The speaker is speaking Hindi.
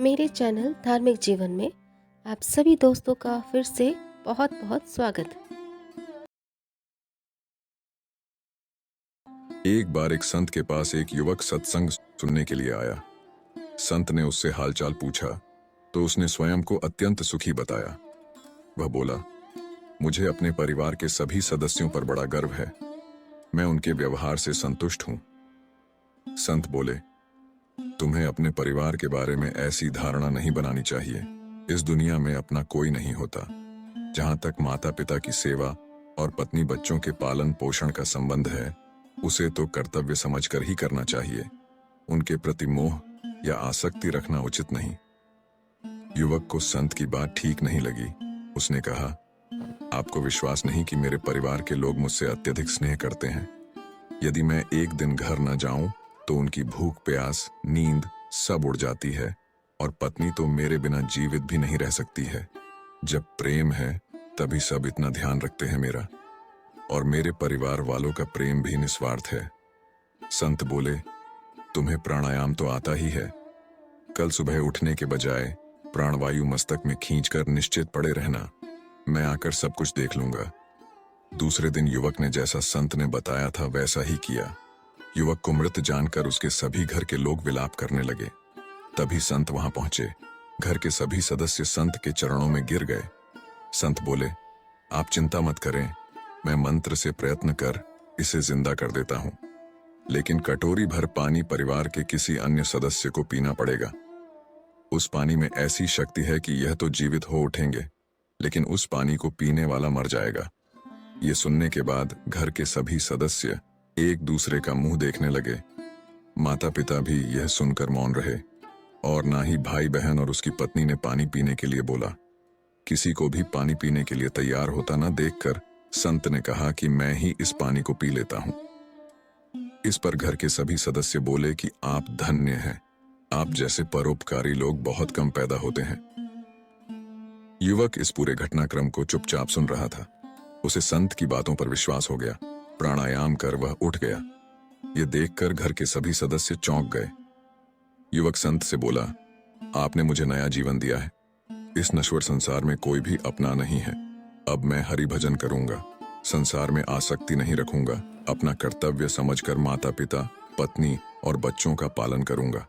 मेरे चैनल धार्मिक जीवन में आप सभी दोस्तों का फिर से बहुत बहुत स्वागत। एक बार एक संत के पास एक युवक सत्संग सुनने के लिए आया। संत ने उससे हालचाल पूछा तो उसने स्वयं को अत्यंत सुखी बताया। वह बोला, मुझे अपने परिवार के सभी सदस्यों पर बड़ा गर्व है। मैं उनके व्यवहार से संतुष्ट हूं। संत बोले, तुम्हें अपने परिवार के बारे में ऐसी धारणा नहीं बनानी चाहिए। इस दुनिया में अपना कोई नहीं होता। जहां तक माता पिता की सेवा और पत्नी बच्चों के पालन पोषण का संबंध है, उसे तो कर्तव्य समझकर ही करना चाहिए। उनके प्रति मोह या आसक्ति रखना उचित नहीं। युवक को संत की बात ठीक नहीं लगी। उसने कहा, आपको विश्वास नहीं कि मेरे परिवार के लोग मुझसे अत्यधिक स्नेह करते हैं। यदि मैं एक दिन घर न जाऊं तो उनकी भूख प्यास नींद सब उड़ जाती है और पत्नी तो मेरे बिना जीवित भी नहीं रह सकती है। जब प्रेम है तभी सब इतना ध्यान रखते हैं मेरा, और मेरे परिवार वालों का प्रेम भी निस्वार्थ है। संत बोले, तुम्हें प्राणायाम तो आता ही है। कल सुबह उठने के बजाय प्राणवायु मस्तक में खींचकर निश्चित पड़े रहना। मैं आकर सब कुछ देख लूंगा। दूसरे दिन युवक ने जैसा संत ने बताया था वैसा ही किया। युवक को मृत जानकर उसके सभी घर के लोग विलाप करने लगे। तभी संत वहां पहुंचे। घर के सभी सदस्य संत के चरणों में गिर गए। संत बोले, आप चिंता मत करें, मैं मंत्र से प्रयत्न कर इसे जिंदा कर देता हूं, लेकिन कटोरी भर पानी परिवार के किसी अन्य सदस्य को पीना पड़ेगा। उस पानी में ऐसी शक्ति है कि यह तो जीवित हो उठेंगे, लेकिन उस पानी को पीने वाला मर जाएगा। ये सुनने के बाद घर के सभी सदस्य एक दूसरे का मुंह देखने लगे। माता पिता भी यह सुनकर मौन रहे, और ना ही भाई बहन और उसकी पत्नी ने पानी पीने के लिए बोला। किसी को भी पानी पीने के लिए तैयार होता ना देखकर संत ने कहा कि मैं ही इस पानी को पी लेता हूं। इस पर घर के सभी सदस्य बोले कि आप धन्य हैं। आप जैसे परोपकारी लोग बहुत कम पैदा होते हैं। युवक इस पूरे घटनाक्रम को चुपचाप सुन रहा था। उसे संत की बातों पर विश्वास हो गया। प्राणायाम कर वह उठ गया। यह देखकर घर के सभी सदस्य चौंक गए। युवक संत से बोला, आपने मुझे नया जीवन दिया है। इस नश्वर संसार में कोई भी अपना नहीं है। अब मैं हरि भजन करूंगा, संसार में आसक्ति नहीं रखूंगा, अपना कर्तव्य समझकर माता पिता पत्नी और बच्चों का पालन करूंगा।